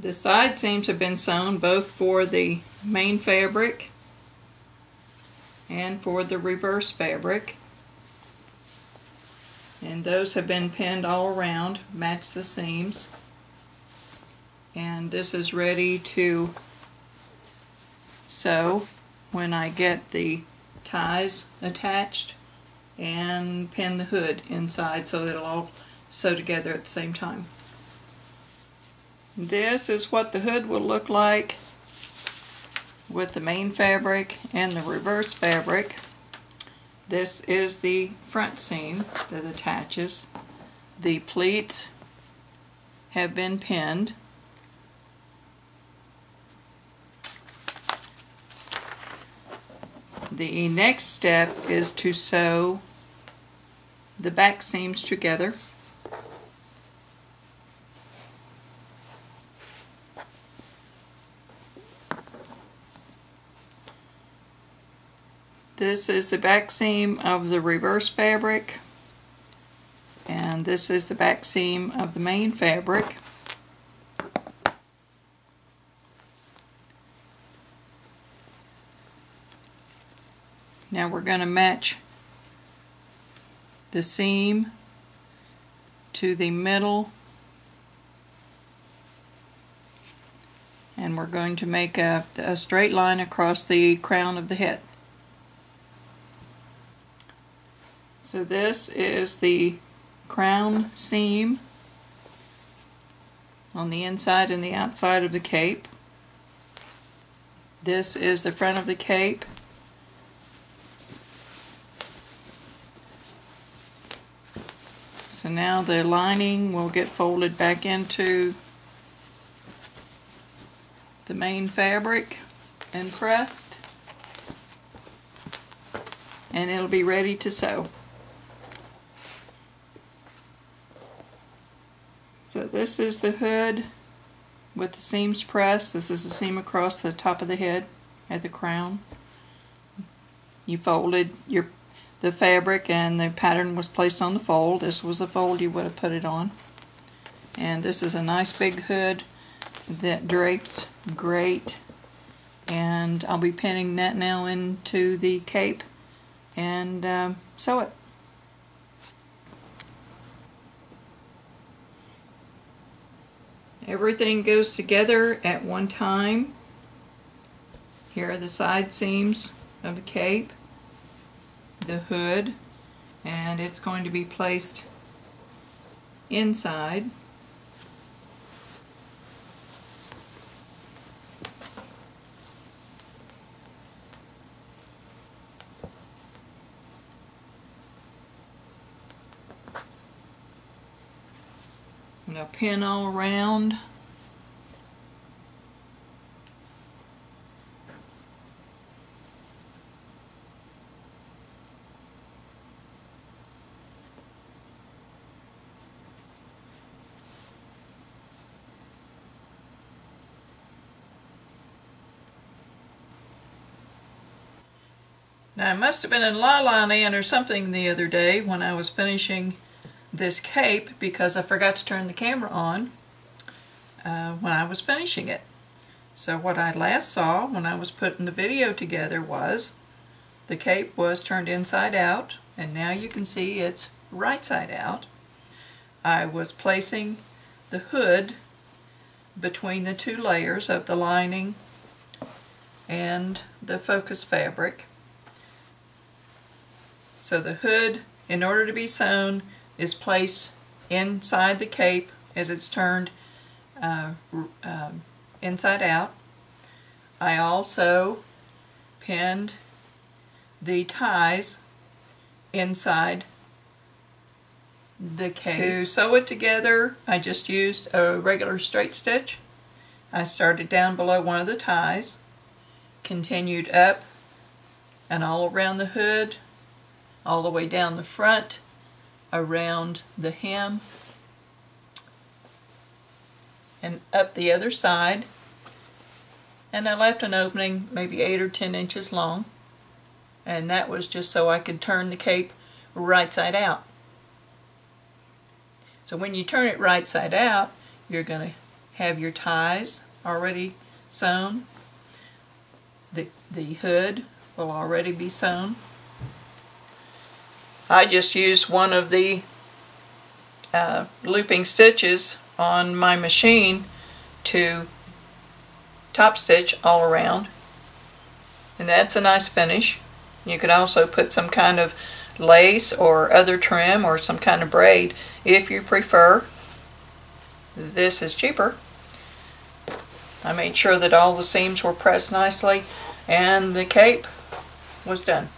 The side seams have been sewn both for the main fabric and for the reverse fabric, and those have been pinned all around, match the seams, and this is ready to sew when I get the ties attached and pin the hood inside so that it'll all sew together at the same time. This is what the hood will look like with the main fabric and the reverse fabric. This is the front seam that attaches. The pleats have been pinned. The next step is to sew the back seams together. This is the back seam of the reverse fabric, and this is the back seam of the main fabric. Now we're going to match the seam to the middle, and we're going to make a straight line across the crown of the head. So this is the crown seam on the inside and the outside of the cape. This is the front of the cape. So now the lining will get folded back into the main fabric and pressed, and it'll be ready to sew. So this is the hood with the seams pressed. This is the seam across the top of the head at the crown. You folded the fabric and the pattern was placed on the fold. This was the fold you would have put it on. And this is a nice big hood that drapes great. And I'll be pinning that now into the cape and sew it. Everything goes together at one time. Here are the side seams of the cape, the hood, and it's going to be placed inside. And I'll pin all around. Now I must have been in La La Land or something the other day when I was finishing this cape, because I forgot to turn the camera on when I was finishing it. So what I last saw when I was putting the video together was the cape was turned inside out, and now you can see it's right side out. I was placing the hood between the two layers of the lining and the focus fabric. So the hood, in order to be sewn, is placed inside the cape as it's turned inside out. I also pinned the ties inside the cape. To sew it together, I just used a regular straight stitch. I started down below one of the ties, continued up and all around the hood, all the way down the front, around the hem, and up the other side, and I left an opening maybe 8 or 10 inches long, and that was just so I could turn the cape right side out. So when you turn it right side out, you're going to have your ties already sewn. The hood will already be sewn. I just used one of the looping stitches on my machine to top stitch all around, and that's a nice finish. You could also put some kind of lace or other trim or some kind of braid if you prefer. This is cheaper. I made sure that all the seams were pressed nicely and the cape was done.